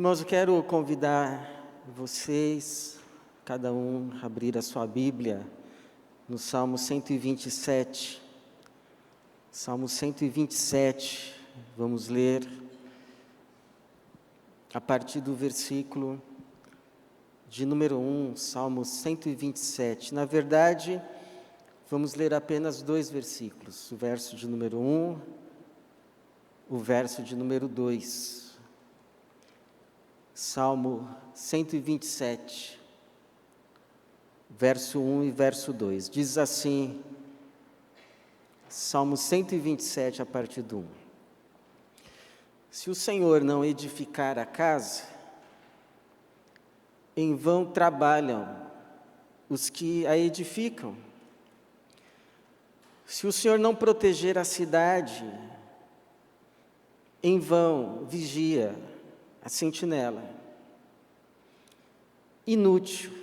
Irmãos, eu quero convidar vocês, cada um, a abrir a sua Bíblia no Salmo 127. Salmo 127, vamos ler a partir do versículo de número 1, Salmo 127. Na verdade, vamos ler apenas 2 versículos, o verso de número 1, o verso de número 2. Salmo 127, verso 1 e verso 2. Diz assim, Salmo 127, a partir do 1. Se o Senhor não edificar a casa, em vão trabalham os que a edificam. Se o Senhor não proteger a cidade, em vão vigia a sentinela. Inútil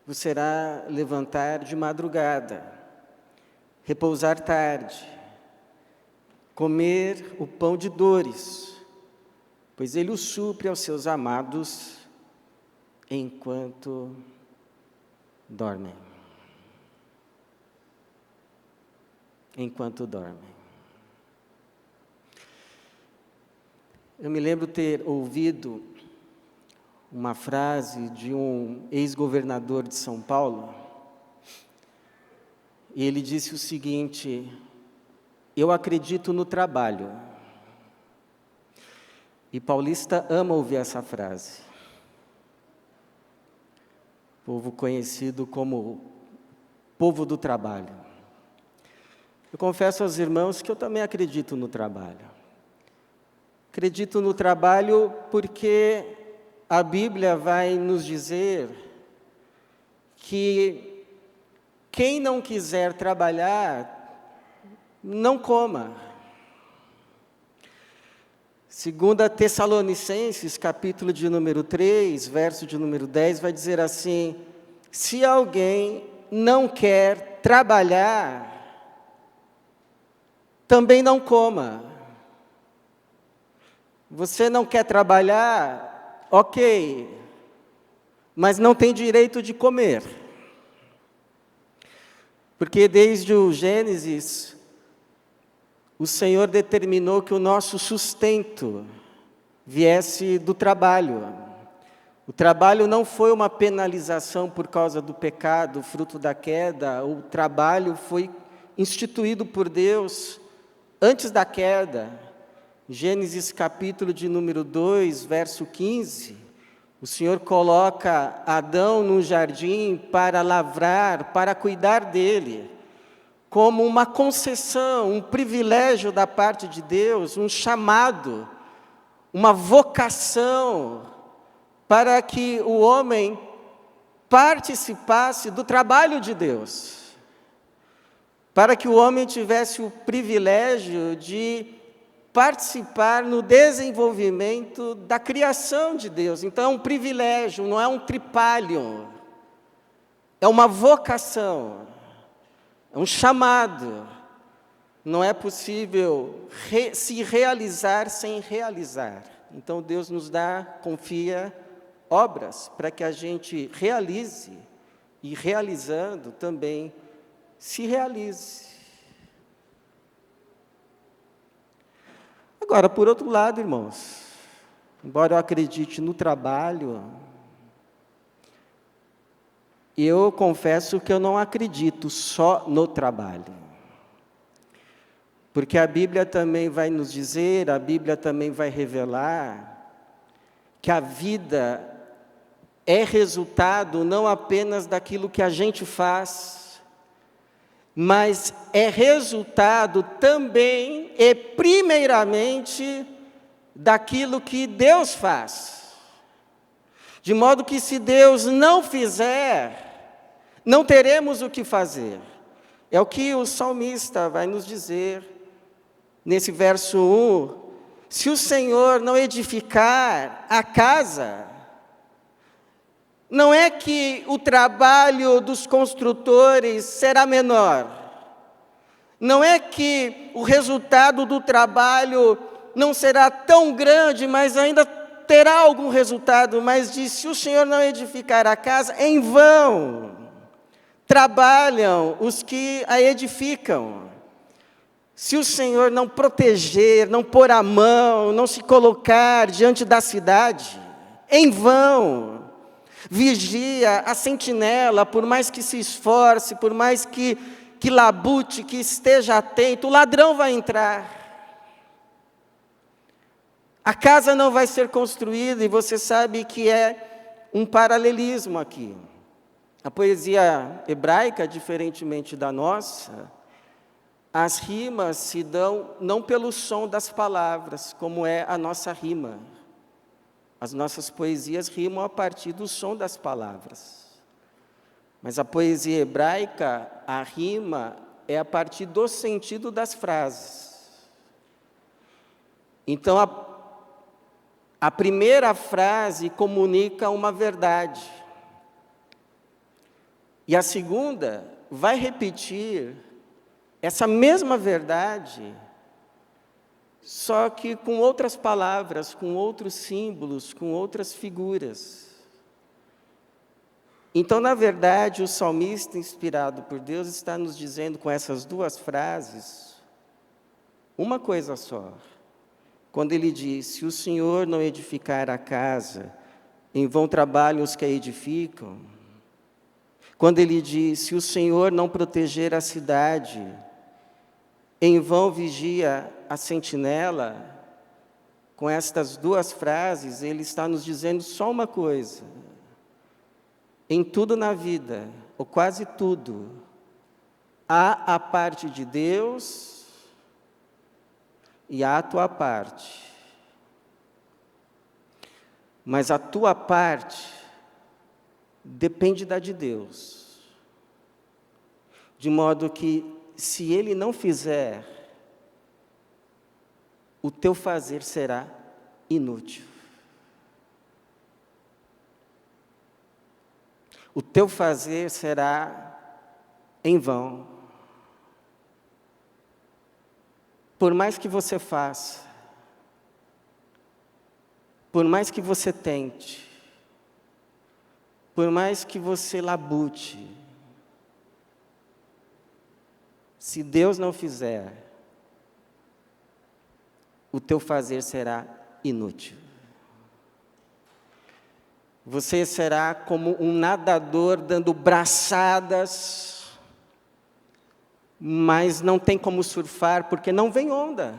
vos será levantar de madrugada, repousar tarde, comer o pão de dores, pois ele o supre aos seus amados enquanto dormem. Enquanto dormem. Eu me lembro ter ouvido uma frase de um ex-governador de São Paulo, e ele disse o seguinte: eu acredito no trabalho. E paulista ama ouvir essa frase. Povo conhecido como povo do trabalho. Eu confesso aos irmãos que eu também acredito no trabalho. Acredito no trabalho porque a Bíblia vai nos dizer que quem não quiser trabalhar, não coma. 2 Tessalonicenses, capítulo de número 3, verso de número 10, vai dizer assim: se alguém não quer trabalhar, também não coma. Você não quer trabalhar? Ok, mas não tem direito de comer. Porque desde o Gênesis, o Senhor determinou que o nosso sustento viesse do trabalho. O trabalho não foi uma penalização por causa do pecado, fruto da queda. O trabalho foi instituído por Deus antes da queda. Gênesis capítulo de número 2, verso 15, o Senhor coloca Adão no jardim para lavrar, para cuidar dele, como uma concessão, um privilégio da parte de Deus, um chamado, uma vocação, para que o homem participasse do trabalho de Deus, para que o homem tivesse o privilégio de participar no desenvolvimento da criação de Deus. Então é um privilégio, não é um tripalho, é uma vocação, é um chamado. Não é possível se realizar sem realizar. Então Deus nos confia obras para que a gente realize e realizando também se realize. Agora, por outro lado, irmãos, embora eu acredite no trabalho, eu confesso que eu não acredito só no trabalho. Porque a Bíblia também vai nos dizer, a Bíblia também vai revelar, que a vida é resultado não apenas daquilo que a gente faz, mas é resultado também e primeiramente daquilo que Deus faz. De modo que se Deus não fizer, não teremos o que fazer. É o que o salmista vai nos dizer nesse verso 1. Se o Senhor não edificar a casa, não é que o trabalho dos construtores será menor. Não é que o resultado do trabalho não será tão grande, mas ainda terá algum resultado, mas diz: se o Senhor não edificar a casa, em vão trabalham os que a edificam. Se o Senhor não proteger, não pôr a mão, não se colocar diante da cidade, em vão vigia a sentinela, por mais que se esforce, por mais que labute, que esteja atento, o ladrão vai entrar. A casa não vai ser construída, e você sabe que é um paralelismo aqui. A poesia hebraica, diferentemente da nossa, as rimas se dão não pelo som das palavras, como é a nossa rima. As nossas poesias rimam a partir do som das palavras. Mas a poesia hebraica, a rima é a partir do sentido das frases. Então, a primeira frase comunica uma verdade. E a segunda vai repetir essa mesma verdade, só que com outras palavras, com outros símbolos, com outras figuras. Então, na verdade, o salmista, inspirado por Deus, está nos dizendo com essas duas frases uma coisa só. Quando ele diz: se o Senhor não edificar a casa, em vão trabalham os que a edificam. Quando ele diz: se o Senhor não proteger a cidade, em vão vigia a sentinela. Com estas duas frases, ele está nos dizendo só uma coisa: em tudo na vida, ou quase tudo, há a parte de Deus e há a tua parte. Mas a tua parte depende da de Deus. De modo que, se Ele não fizer, o teu fazer será inútil. O teu fazer será em vão. Por mais que você faça, por mais que você tente, por mais que você labute, se Deus não fizer, o teu fazer será inútil. Você será como um nadador dando braçadas, mas não tem como surfar porque não vem onda.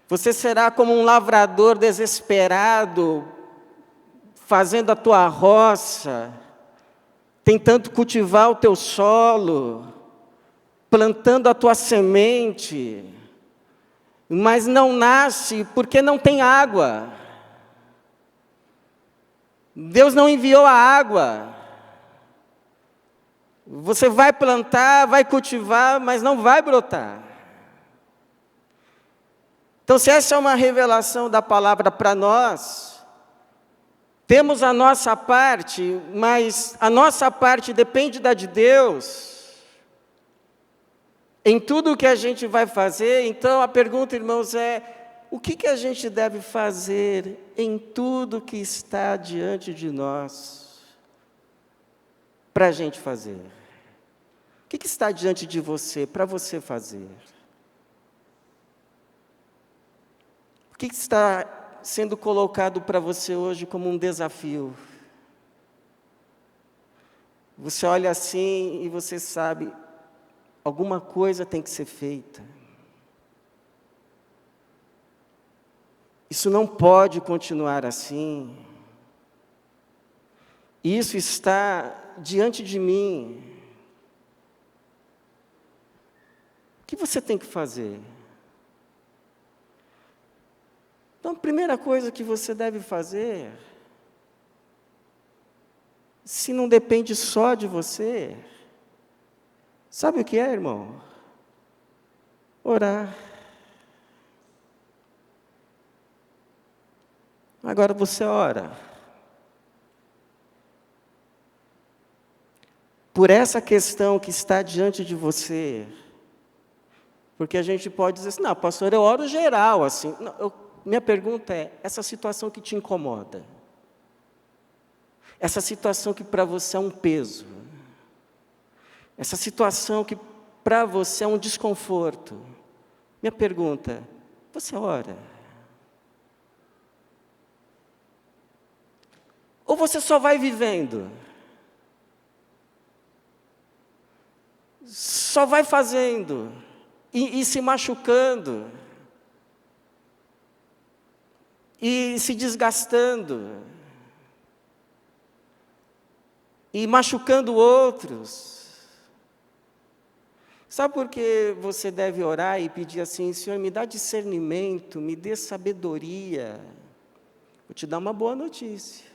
Você será como um lavrador desesperado, fazendo a tua roça, tentando cultivar o teu solo, plantando a tua semente, mas não nasce porque não tem água. Deus não enviou a água. Você vai plantar, vai cultivar, mas não vai brotar. Então, se essa é uma revelação da palavra para nós, temos a nossa parte, mas a nossa parte depende da de Deus. Em tudo o que a gente vai fazer, então a pergunta, irmãos, é: o que a gente deve fazer em tudo que está diante de nós, para a gente fazer? O que está diante de você, para você fazer? O que está sendo colocado para você hoje como um desafio? Você olha assim e você sabe, alguma coisa tem que ser feita. Isso não pode continuar assim. Isso está diante de mim. O que você tem que fazer? Então, a primeira coisa que você deve fazer, se não depende só de você, sabe o que é, irmão? Orar. Agora você ora. Por essa questão que está diante de você, Porque a gente pode dizer assim, não, pastor, eu oro geral, assim. Não, minha pergunta é, essa situação que te incomoda, essa situação que para você é um peso, essa situação que para você é um desconforto, minha pergunta, você ora? Ou você só vai vivendo? Só vai fazendo e se machucando e se desgastando e machucando outros. Sabe por que você deve orar e pedir assim, Senhor, me dá discernimento, me dê sabedoria? Vou te dar uma boa notícia.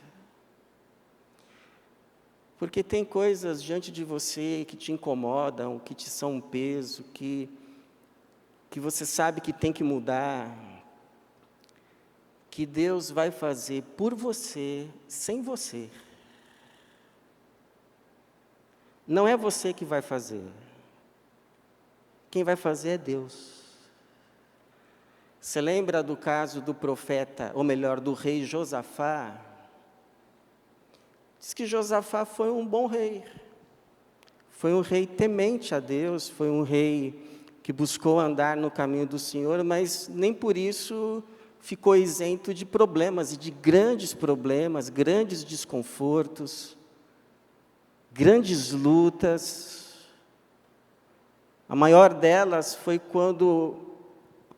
Porque tem coisas diante de você que te incomodam, que te são um peso, que você sabe que tem que mudar, que Deus vai fazer por você, sem você. Não é você que vai fazer. Quem vai fazer é Deus. Você lembra do caso do profeta, ou melhor, do rei Josafá? Diz que Josafá foi um bom rei. Foi um rei temente a Deus, foi um rei que buscou andar no caminho do Senhor, mas nem por isso ficou isento de problemas, e de grandes problemas, grandes desconfortos, grandes lutas. A maior delas foi quando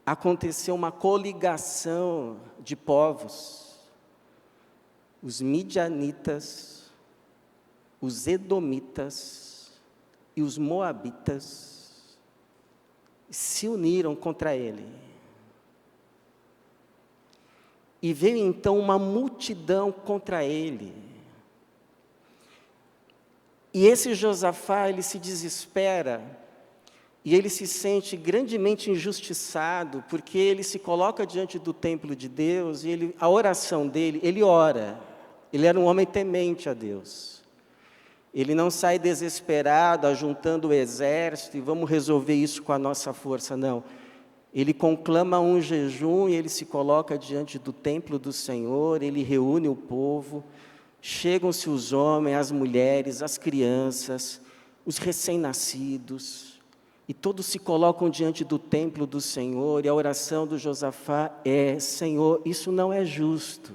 aconteceu uma coligação de povos. Os midianitas, os edomitas e os moabitas se uniram contra ele. E veio então uma multidão contra ele. E esse Josafá, ele se desespera, e ele se sente grandemente injustiçado, porque ele se coloca diante do templo de Deus, e a oração dele, ele ora. Ele era um homem temente a Deus. Ele não sai desesperado, ajuntando o exército, e vamos resolver isso com a nossa força, não. Ele conclama um jejum, e ele se coloca diante do templo do Senhor, ele reúne o povo, chegam-se os homens, as mulheres, as crianças, os recém-nascidos, e todos se colocam diante do templo do Senhor, e a oração do Josafá é, Senhor, isso não é justo.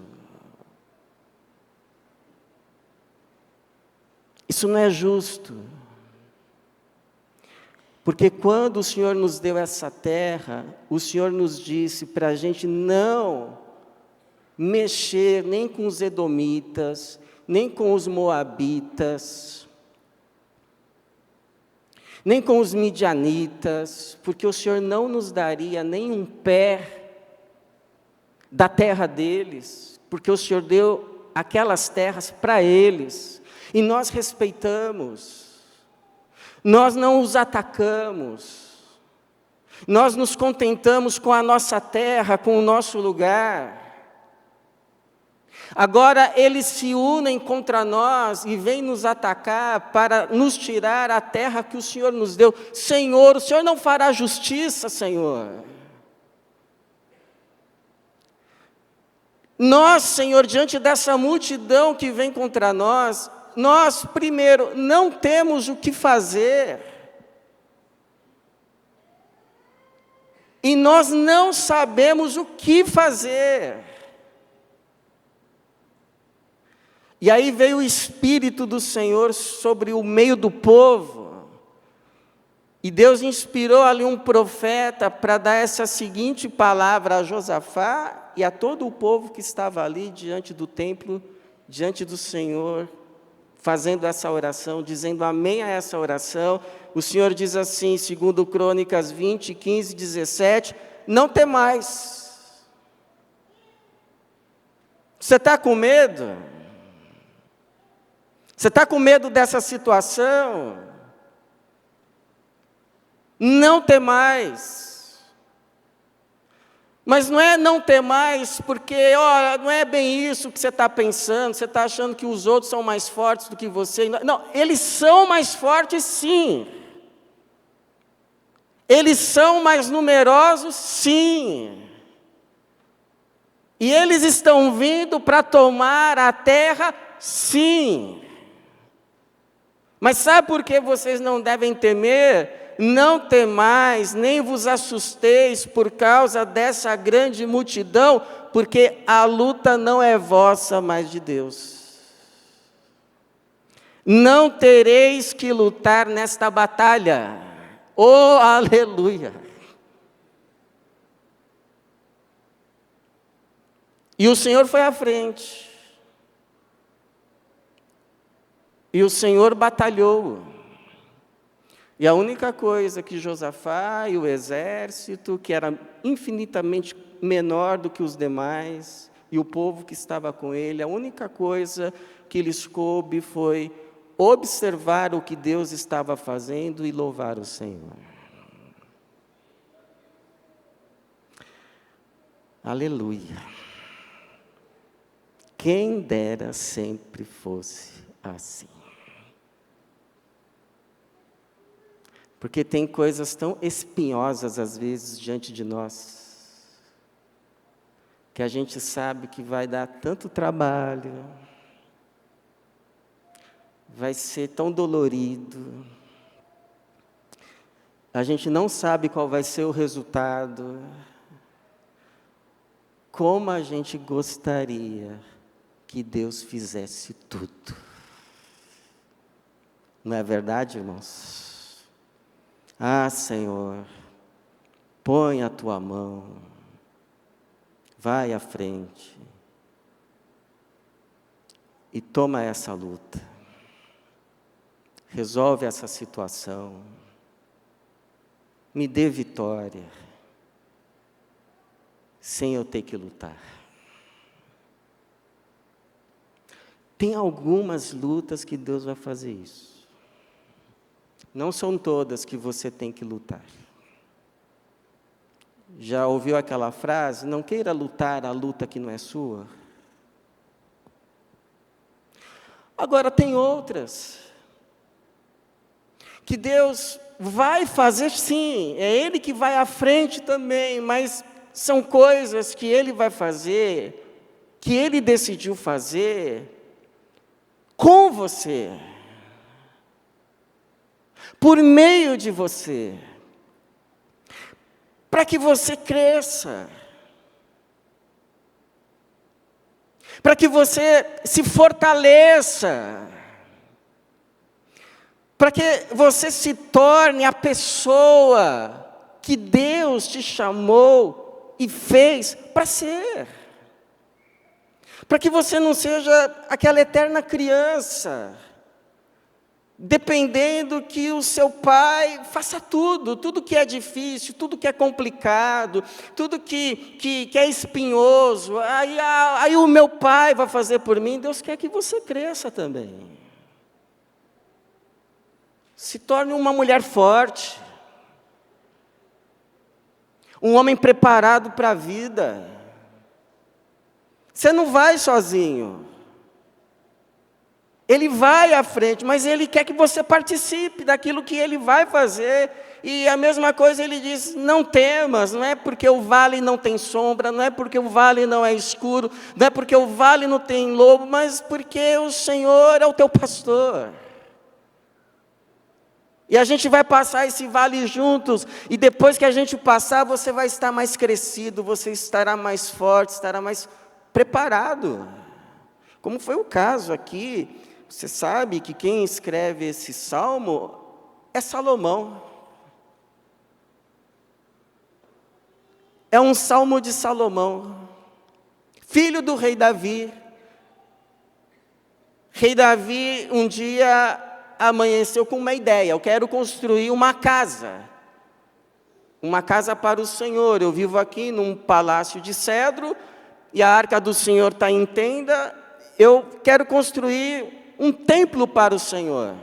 Isso não é justo. Porque quando o Senhor nos deu essa terra, o Senhor nos disse para a gente não mexer nem com os edomitas, nem com os moabitas, nem com os midianitas, porque o Senhor não nos daria nem um pé da terra deles, porque o Senhor deu aquelas terras para eles, e nós respeitamos, nós não os atacamos, nós nos contentamos com a nossa terra, com o nosso lugar. Agora eles se unem contra nós e vêm nos atacar para nos tirar a terra que o Senhor nos deu. Senhor, o Senhor não fará justiça, Senhor. Nós, Senhor, diante dessa multidão que vem contra nós, nós, primeiro, não temos o que fazer. E nós não sabemos o que fazer. E aí veio o Espírito do Senhor sobre o meio do povo. E Deus inspirou ali um profeta para dar essa seguinte palavra a Josafá e a todo o povo que estava ali diante do templo, diante do Senhor, fazendo essa oração, dizendo amém a essa oração. O Senhor diz assim, segundo Crônicas 20, 15, 17, não temais. Você está com medo? Você está com medo dessa situação? Não temais. Mas não é não temais porque, não é bem isso que você está pensando, você está achando que os outros são mais fortes do que você. Não, eles são mais fortes sim. Eles são mais numerosos, sim. E eles estão vindo para tomar a terra, sim. Mas sabe por que vocês não devem temer? Não temais, nem vos assusteis por causa dessa grande multidão, porque a luta não é vossa, mas de Deus. Não tereis que lutar nesta batalha. Oh, aleluia! E o Senhor foi à frente. E o Senhor batalhou. E a única coisa que Josafá e o exército, que era infinitamente menor do que os demais, e o povo que estava com ele, a única coisa que lhes coube foi observar o que Deus estava fazendo e louvar o Senhor. Aleluia. Quem dera sempre fosse assim. Porque tem coisas tão espinhosas às vezes diante de nós, que a gente sabe que vai dar tanto trabalho, vai ser tão dolorido, a gente não sabe qual vai ser o resultado. Como a gente gostaria que Deus fizesse tudo. Não é verdade, irmãos? Ah, Senhor, põe a tua mão, vai à frente e toma essa luta, resolve essa situação, me dê vitória, sem eu ter que lutar. Tem algumas lutas que Deus vai fazer isso. Não são todas que você tem que lutar. Já ouviu aquela frase? Não queira lutar a luta que não é sua. Agora tem outras que Deus vai fazer, sim, é Ele que vai à frente também, mas são coisas que Ele vai fazer, que Ele decidiu fazer com você, por meio de você, para que você cresça, para que você se fortaleça, para que você se torne a pessoa que Deus te chamou e fez para ser. Para que você não seja aquela eterna criança, dependendo que o seu pai faça tudo que é difícil, tudo que é complicado, tudo que é espinhoso, aí o meu pai vai fazer por mim. Deus quer que você cresça também. Se torne uma mulher forte, um homem preparado para a vida. Você não vai sozinho. Ele vai à frente, mas Ele quer que você participe daquilo que Ele vai fazer. E a mesma coisa Ele diz, não temas, não é porque o vale não tem sombra, não é porque o vale não é escuro, não é porque o vale não tem lobo, mas porque o Senhor é o teu pastor. E a gente vai passar esse vale juntos, e depois que a gente passar, você vai estar mais crescido, você estará mais forte, estará mais preparado. Como foi o caso aqui, você sabe que quem escreve esse salmo é Salomão. É um salmo de Salomão, filho do rei Davi. Rei Davi um dia amanheceu com uma ideia: eu quero construir uma casa para o Senhor. Eu vivo aqui num palácio de cedro, e a arca do Senhor está em tenda, eu quero construir um templo para o Senhor.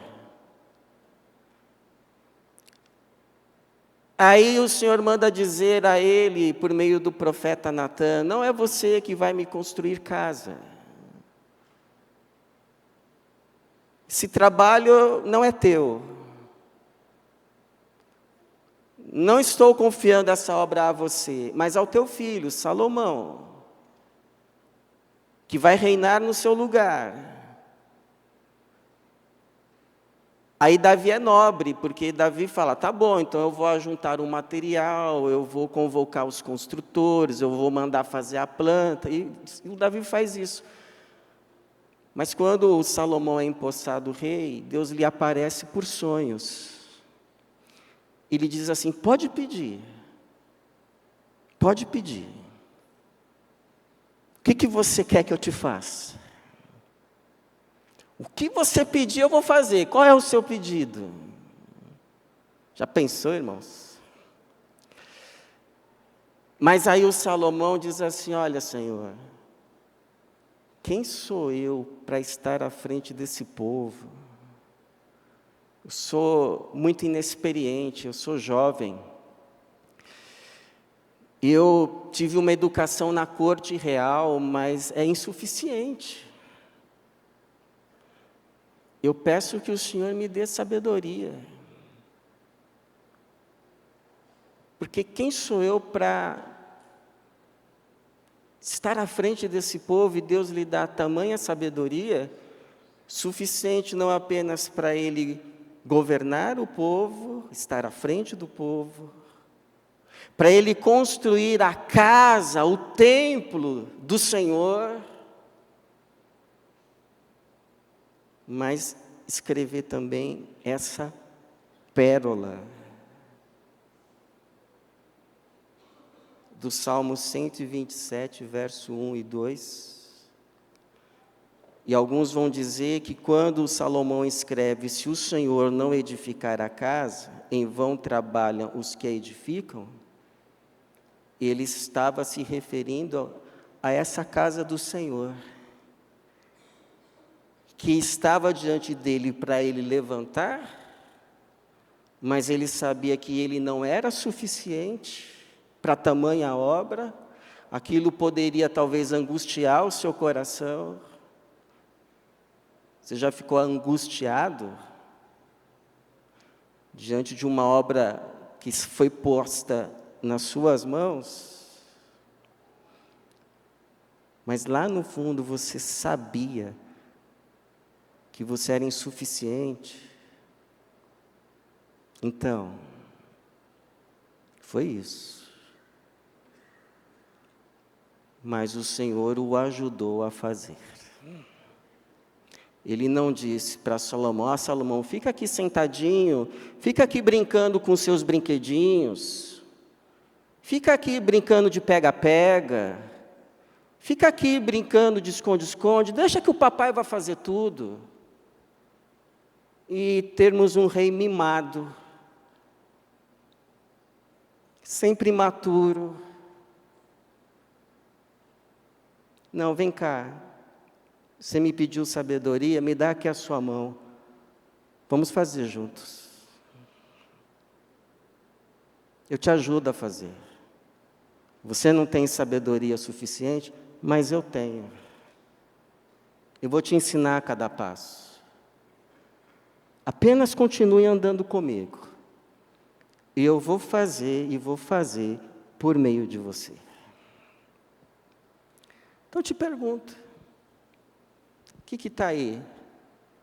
Aí o Senhor manda dizer a ele, por meio do profeta Natã, não é você que vai me construir casa. Esse trabalho não é teu. não estou confiando essa obra a você, mas ao teu filho, Salomão, que vai reinar no seu lugar. Aí Davi é nobre, porque Davi fala, tá bom, então eu vou ajuntar um material, eu vou convocar os construtores, eu vou mandar fazer a planta, e o Davi faz isso. Mas quando o Salomão é empossado rei, Deus lhe aparece por sonhos. Ele diz assim, pode pedir. Pode pedir. O que você quer que eu te faça? O que você pedir, eu vou fazer. Qual é o seu pedido? Já pensou, irmãos? Mas aí o Salomão diz assim, olha, Senhor, quem sou eu para estar à frente desse povo? Eu sou muito inexperiente, eu sou jovem. Eu tive uma educação na corte real, mas é insuficiente. Eu peço que o Senhor me dê sabedoria. Porque quem sou eu para estar à frente desse povo e Deus lhe dá tamanha sabedoria, suficiente não apenas para ele governar o povo, estar à frente do povo, para ele construir a casa, o templo do Senhor, mas escrever também essa pérola do Salmo 127, verso 1 e 2. E alguns vão dizer que quando Salomão escreve, se o Senhor não edificar a casa, em vão trabalham os que a edificam, ele estava se referindo a essa casa do Senhor, que estava diante dele para ele levantar, mas ele sabia que ele não era suficiente para tamanha obra, aquilo poderia talvez angustiar o seu coração. Você já ficou angustiado diante de uma obra que foi posta nas suas mãos? Mas lá no fundo você sabia que você era insuficiente. Então, foi isso. Mas o Senhor o ajudou a fazer. Ele não disse para Salomão, Salomão, fica aqui sentadinho, fica aqui brincando com seus brinquedinhos, fica aqui brincando de pega-pega, fica aqui brincando de esconde-esconde, deixa que o papai vai fazer tudo. E termos um rei mimado, sempre imaturo. Não, vem cá, você me pediu sabedoria, me dá aqui a sua mão, vamos fazer juntos. Eu te ajudo a fazer. Você não tem sabedoria suficiente, mas eu tenho. Eu vou te ensinar a cada passo. Apenas continue andando comigo. E eu vou fazer por meio de você. Então eu te pergunto, o que está aí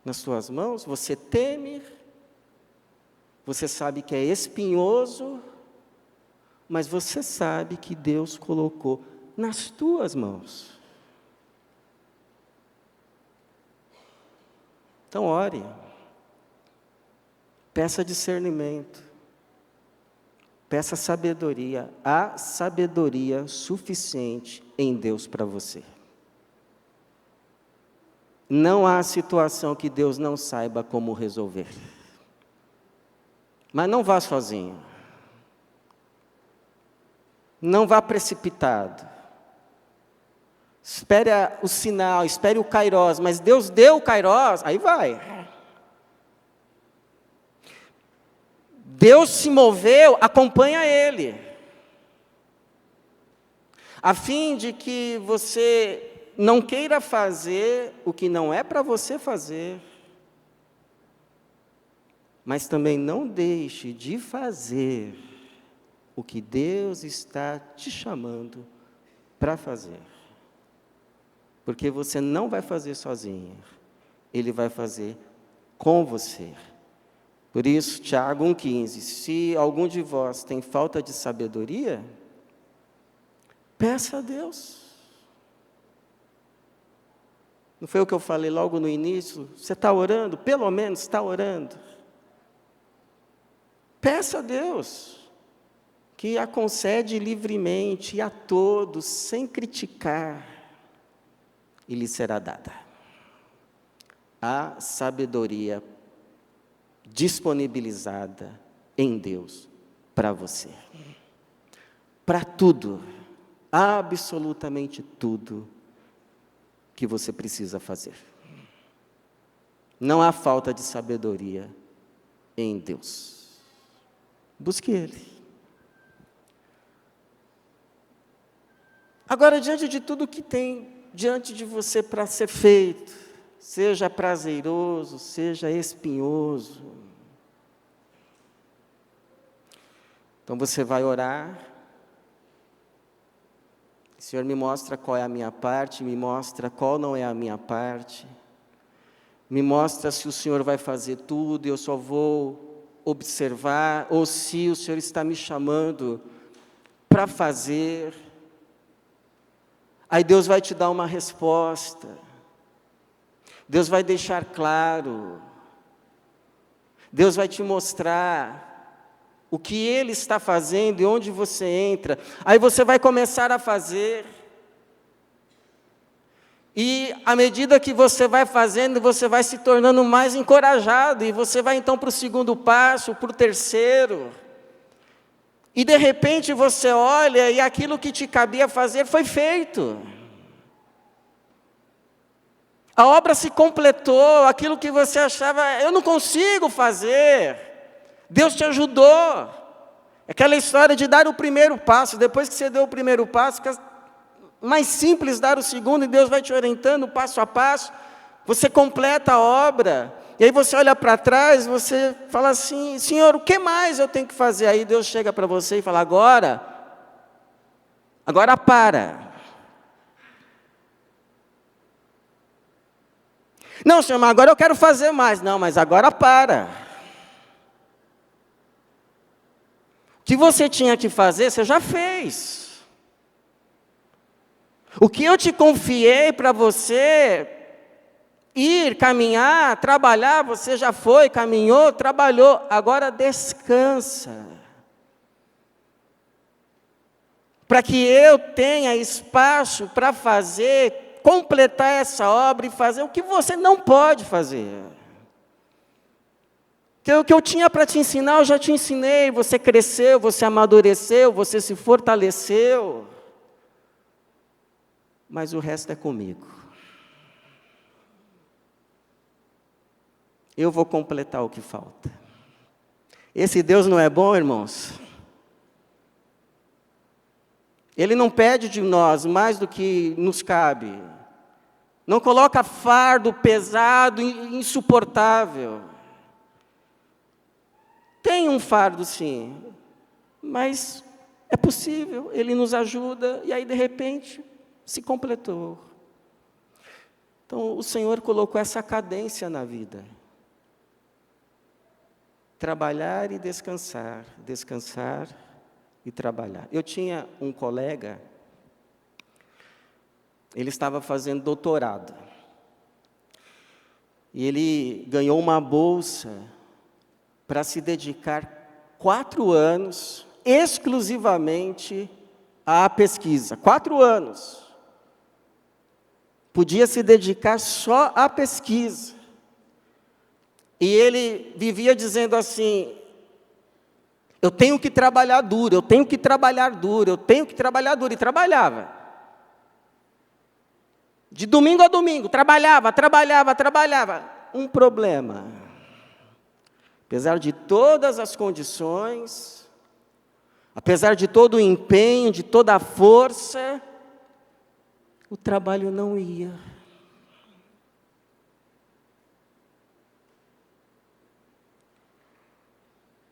nas suas mãos? Você teme? Você sabe que é espinhoso? Mas você sabe que Deus colocou nas tuas mãos. Então ore. Peça discernimento, peça sabedoria, há sabedoria suficiente em Deus para você. Não há situação que Deus não saiba como resolver. Mas não vá sozinho. Não vá precipitado. Espere o sinal, espere o kairós, mas Deus deu o kairós, aí vai. Deus se moveu, acompanha Ele. A fim de que você não queira fazer o que não é para você fazer, mas também não deixe de fazer o que Deus está te chamando para fazer. Porque você não vai fazer sozinho, Ele vai fazer com você. Por isso, Tiago 1,15, se algum de vós tem falta de sabedoria, peça a Deus. Não foi o que eu falei logo no início? Você está orando? Pelo menos está orando. Peça a Deus, que a concede livremente e a todos, sem criticar, e lhe será dada. A sabedoria disponibilizada em Deus para você. Para tudo, absolutamente tudo que você precisa fazer. Não há falta de sabedoria em Deus. Busque Ele. Agora, diante de tudo que tem diante de você para ser feito, seja prazeroso, seja espinhoso, então você vai orar. Senhor, me mostra qual é a minha parte, me mostra qual não é a minha parte, me mostra se o Senhor vai fazer tudo e eu só vou observar, ou se o Senhor está me chamando para fazer. Aí Deus vai te dar uma resposta, Deus vai deixar claro, Deus vai te mostrar o que Ele está fazendo e onde você entra. Aí você vai começar a fazer. E à medida que você vai fazendo, você vai se tornando mais encorajado. E você vai então para o segundo passo, para o terceiro. E de repente você olha e aquilo que te cabia fazer foi feito. A obra se completou, aquilo que você achava, eu não consigo fazer. Deus te ajudou. Aquela história de dar o primeiro passo, depois que você deu o primeiro passo, fica mais simples dar o segundo, e Deus vai te orientando passo a passo, você completa a obra, e aí você olha para trás, você fala assim, Senhor, o que mais eu tenho que fazer? Aí Deus chega para você e fala, agora para. Não, Senhor, mas agora eu quero fazer mais. Não, mas agora para. O que você tinha que fazer, você já fez. O que eu te confiei para você ir, caminhar, trabalhar, você já foi, caminhou, trabalhou, agora descansa. Para que eu tenha espaço para fazer, completar essa obra e fazer o que você não pode fazer. O que eu tinha para te ensinar, eu já te ensinei, você cresceu, você amadureceu, você se fortaleceu. Mas o resto é comigo. Eu vou completar o que falta. Esse Deus não é bom, irmãos? Ele não pede de nós mais do que nos cabe. Não coloca fardo pesado, insuportável. Tem um fardo, sim, mas é possível, Ele nos ajuda, e aí, de repente, se completou. Então, o Senhor colocou essa cadência na vida. Trabalhar e descansar, descansar e trabalhar. Eu tinha um colega, ele estava fazendo doutorado, e ele ganhou uma bolsa para se dedicar 4 anos exclusivamente à pesquisa. 4 anos. Podia se dedicar só à pesquisa. E ele vivia dizendo assim, eu tenho que trabalhar duro, eu tenho que trabalhar duro, eu tenho que trabalhar duro. E trabalhava. De domingo a domingo, trabalhava. Um problema. Apesar de todas as condições, apesar de todo o empenho, de toda a força, o trabalho não ia.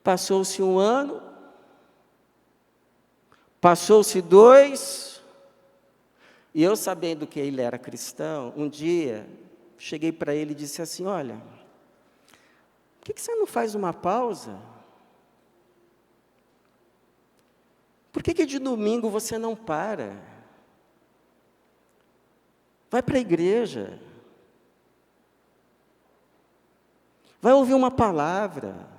Passou-se um ano, Passou-se 2, e eu, sabendo que ele era cristão, um dia cheguei para ele e disse assim: olha, por que você não faz uma pausa? Por que de domingo você não para? Vai para a igreja. Vai ouvir uma palavra.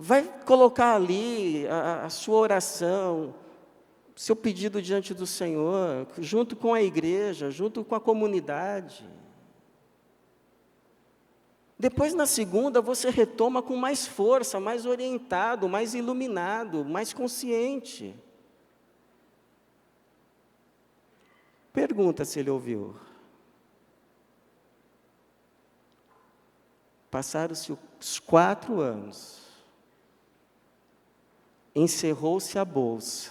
Vai colocar ali a sua oração, seu pedido diante do Senhor, junto com a igreja, junto com a comunidade. Depois, na segunda, você retoma com mais força, mais orientado, mais iluminado, mais consciente. Pergunta se ele ouviu. Passaram-se os 4 anos. Encerrou-se a bolsa.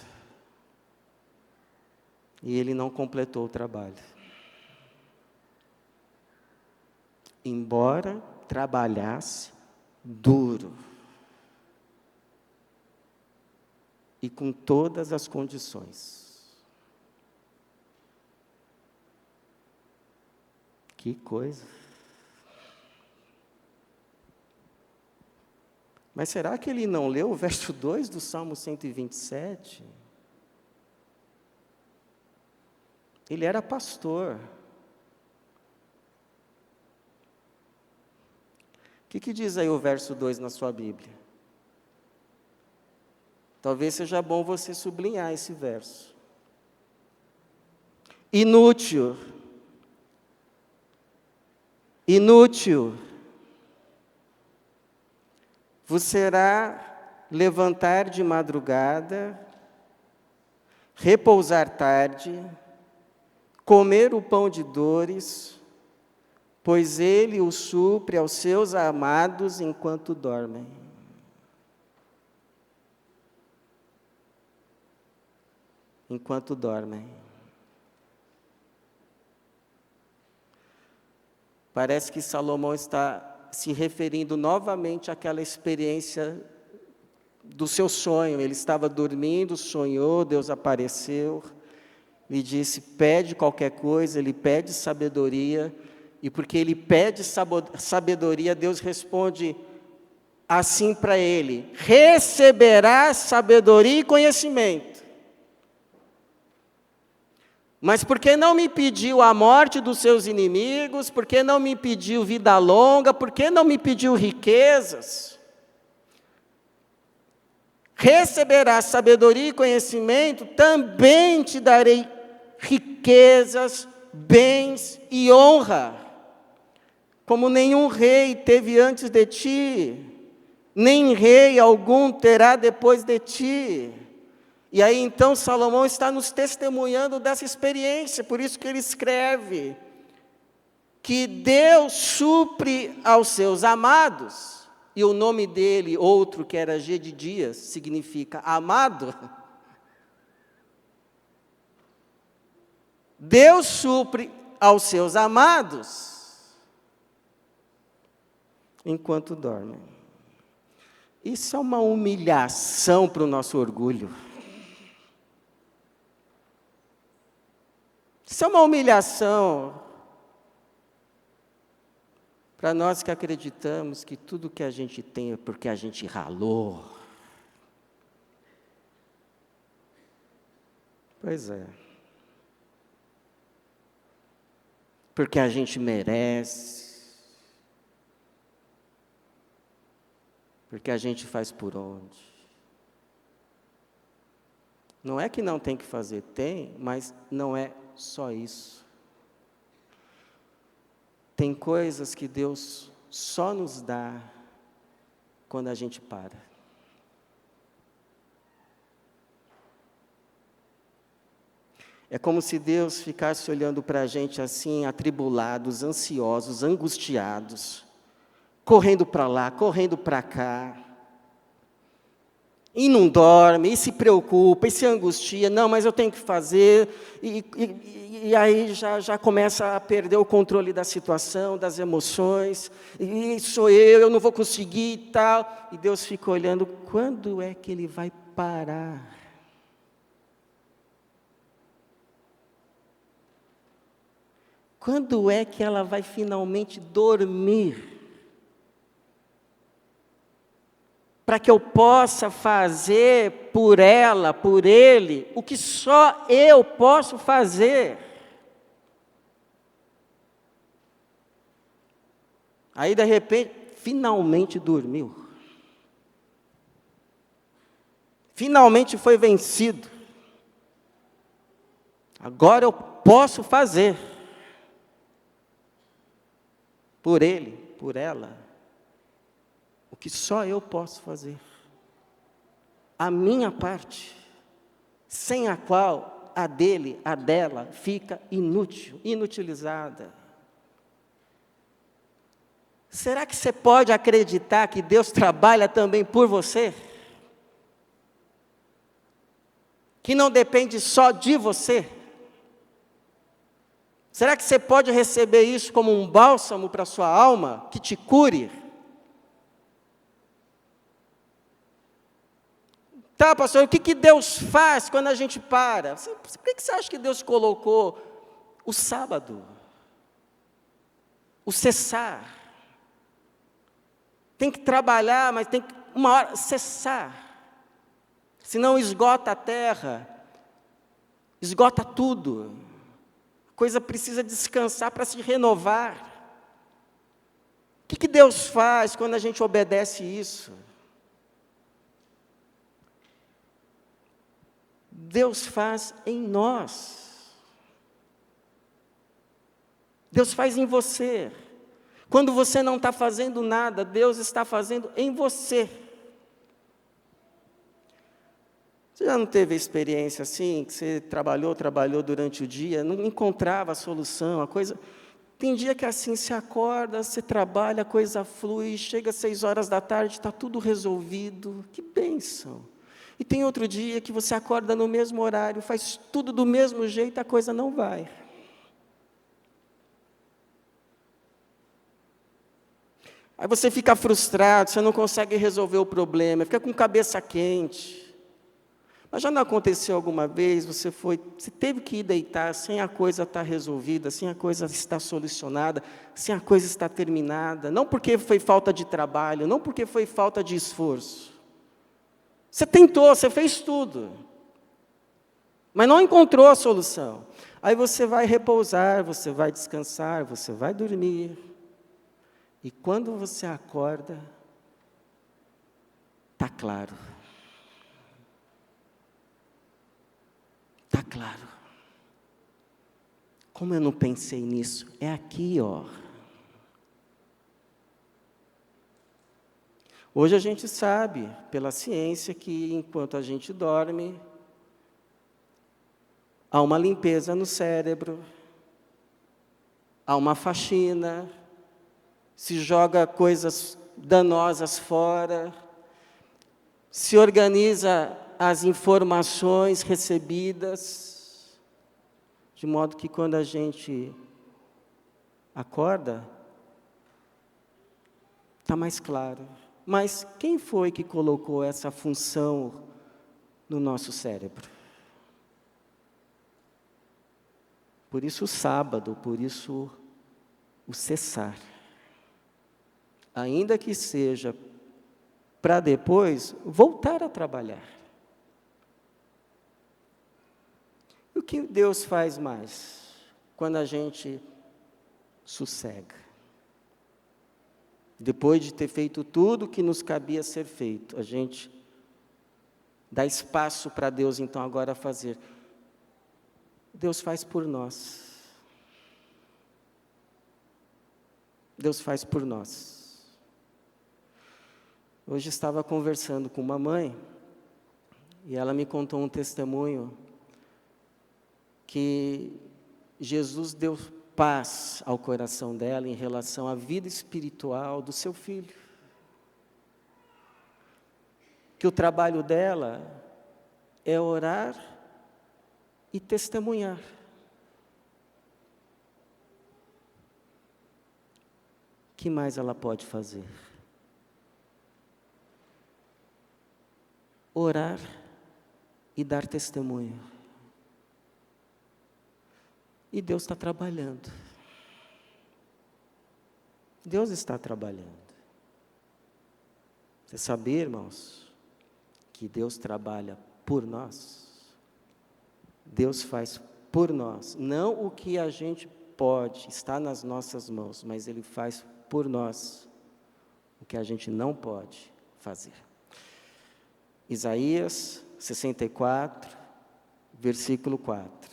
E ele não completou o trabalho. Embora trabalhasse duro. E com todas as condições. Que coisa. Mas será que ele não leu o verso 2 do Salmo 127? Ele era pastor. O que diz aí o verso 2 na sua Bíblia? Talvez seja bom você sublinhar esse verso. Inútil. Inútil. Vos será levantar de madrugada, repousar tarde, comer o pão de dores, pois ele o supre aos seus amados enquanto dormem. Enquanto dormem. Parece que Salomão está se referindo novamente àquela experiência do seu sonho. Ele estava dormindo, sonhou, Deus apareceu, lhe disse: pede qualquer coisa, ele pede sabedoria, e porque ele pede sabedoria, Deus responde assim para ele: receberás sabedoria e conhecimento. Mas porque não me pediu a morte dos seus inimigos, porque não me pediu vida longa, porque não me pediu riquezas, receberás sabedoria e conhecimento, também te darei riquezas, bens e honra, como nenhum rei teve antes de ti, nem rei algum terá depois de ti. E aí então Salomão está nos testemunhando dessa experiência, por isso que ele escreve que Deus supre aos seus amados, e o nome dele, outro que era G de Dias, significa amado. Deus supre aos seus amados enquanto dormem. Isso é uma humilhação para o nosso orgulho. Isso é uma humilhação para nós que acreditamos que tudo que a gente tem é porque a gente ralou. Pois é. Porque a gente merece. Porque a gente faz por onde. Não é que não tem que fazer, tem, mas não é só isso. Tem coisas que Deus só nos dá quando a gente para. É como se Deus ficasse olhando para a gente assim, atribulados, ansiosos, angustiados, correndo para lá, correndo para cá. E não dorme, e se preocupa, e se angustia. Não, mas eu tenho que fazer. E aí já começa a perder o controle da situação, das emoções. E sou eu não vou conseguir e tal. E Deus fica olhando, quando é que ele vai parar. Quando é que ela vai finalmente dormir? Para que eu possa fazer por ela, por ele, o que só eu posso fazer. Aí, de repente, finalmente dormiu. Finalmente foi vencido. Agora eu posso fazer por ele, por ela, o que só eu posso fazer. A minha parte, sem a qual a dele, a dela, fica inútil, inutilizada. Será que você pode acreditar que Deus trabalha também por você? Que não depende só de você? Será que você pode receber isso como um bálsamo para a sua alma, que te cure? Tá, pastor, o que Deus faz quando a gente para? Por que você acha que Deus colocou o sábado? O cessar. Tem que trabalhar, mas tem que, uma hora, cessar. Senão esgota a terra, esgota tudo. A coisa precisa descansar para se renovar. O que Deus faz quando a gente obedece isso? Deus faz em nós. Deus faz em você. Quando você não está fazendo nada, Deus está fazendo em você. Você já não teve experiência assim, que você trabalhou durante o dia, não encontrava a solução, a coisa... Tem dia que assim, você acorda, você trabalha, a coisa flui, chega às 6 horas da tarde, está tudo resolvido, que bênção. E tem outro dia que você acorda no mesmo horário, faz tudo do mesmo jeito, a coisa não vai. Aí você fica frustrado, você não consegue resolver o problema, fica com cabeça quente. Mas já não aconteceu alguma vez, você teve que ir deitar sem a coisa estar resolvida, sem a coisa estar solucionada, sem a coisa estar terminada, não porque foi falta de trabalho, não porque foi falta de esforço. Você tentou, você fez tudo, mas não encontrou a solução. Aí você vai repousar, você vai descansar, você vai dormir. E quando você acorda, está claro. Está claro. Como eu não pensei nisso? É aqui, ó. Hoje a gente sabe, pela ciência, que enquanto a gente dorme, há uma limpeza no cérebro, há uma faxina, se joga coisas danosas fora, se organiza as informações recebidas, de modo que quando a gente acorda, está mais claro. Mas quem foi que colocou essa função no nosso cérebro? Por isso o sábado, por isso o cessar. Ainda que seja para depois voltar a trabalhar. E o que Deus faz mais quando a gente sossega? Depois de ter feito tudo o que nos cabia ser feito, a gente dá espaço para Deus, então, agora fazer. Deus faz por nós. Deus faz por nós. Hoje estava conversando com uma mãe, e ela me contou um testemunho, que Jesus deu paz ao coração dela em relação à vida espiritual do seu filho. Que o trabalho dela é orar e testemunhar. O que mais ela pode fazer? Orar e dar testemunho. E Deus está trabalhando. Deus está trabalhando. Você sabia, irmãos, que Deus trabalha por nós? Deus faz por nós, não o que a gente pode, está nas nossas mãos, mas Ele faz por nós o que a gente não pode fazer. Isaías 64, versículo 4.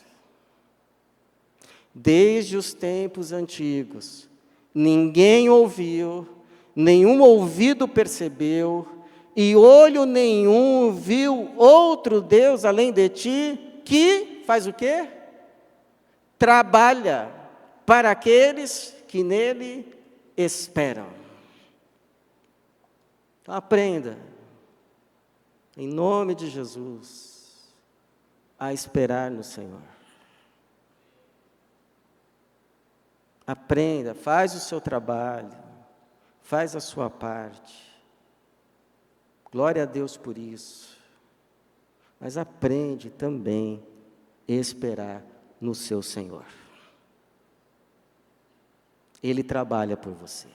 Desde os tempos antigos, ninguém ouviu, nenhum ouvido percebeu, e olho nenhum viu outro Deus além de ti, que faz o quê? Trabalha para aqueles que nele esperam. Então aprenda, em nome de Jesus, a esperar no Senhor. Aprenda, faz o seu trabalho, faz a sua parte. Glória a Deus por isso. Mas aprende também a esperar no seu Senhor. Ele trabalha por você.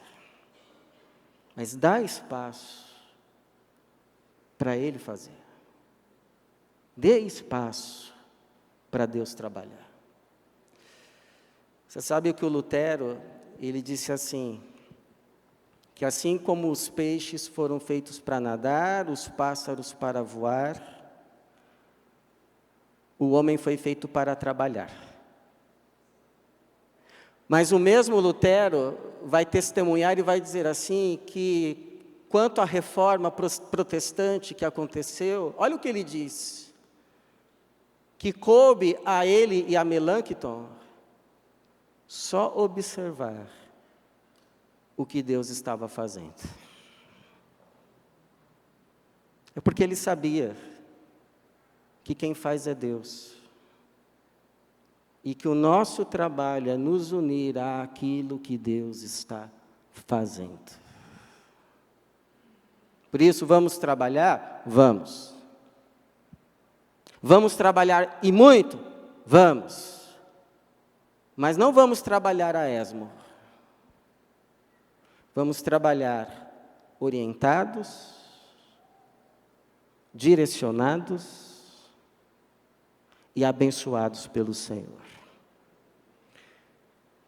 Mas dá espaço para Ele fazer. Dê espaço para Deus trabalhar. Você sabe que o Lutero, ele disse assim, que assim como os peixes foram feitos para nadar, os pássaros para voar, o homem foi feito para trabalhar. Mas o mesmo Lutero vai testemunhar e vai dizer assim, que quanto à reforma protestante que aconteceu, olha o que ele diz, que coube a ele e a Melanchthon só observar o que Deus estava fazendo. É porque ele sabia que quem faz é Deus. E que o nosso trabalho é nos unir àquilo que Deus está fazendo. Por isso, vamos trabalhar? Vamos. Vamos trabalhar e muito? Vamos. Mas não vamos trabalhar a esmo. Vamos trabalhar orientados, direcionados e abençoados pelo Senhor.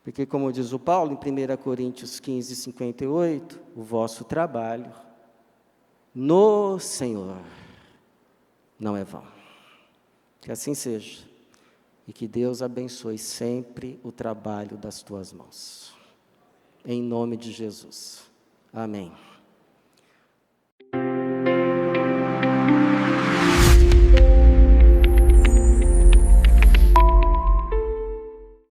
Porque, como diz o Paulo, em 1 Coríntios 15, 58, o vosso trabalho no Senhor não é vão. Que assim seja. E que Deus abençoe sempre o trabalho das tuas mãos. Em nome de Jesus. Amém.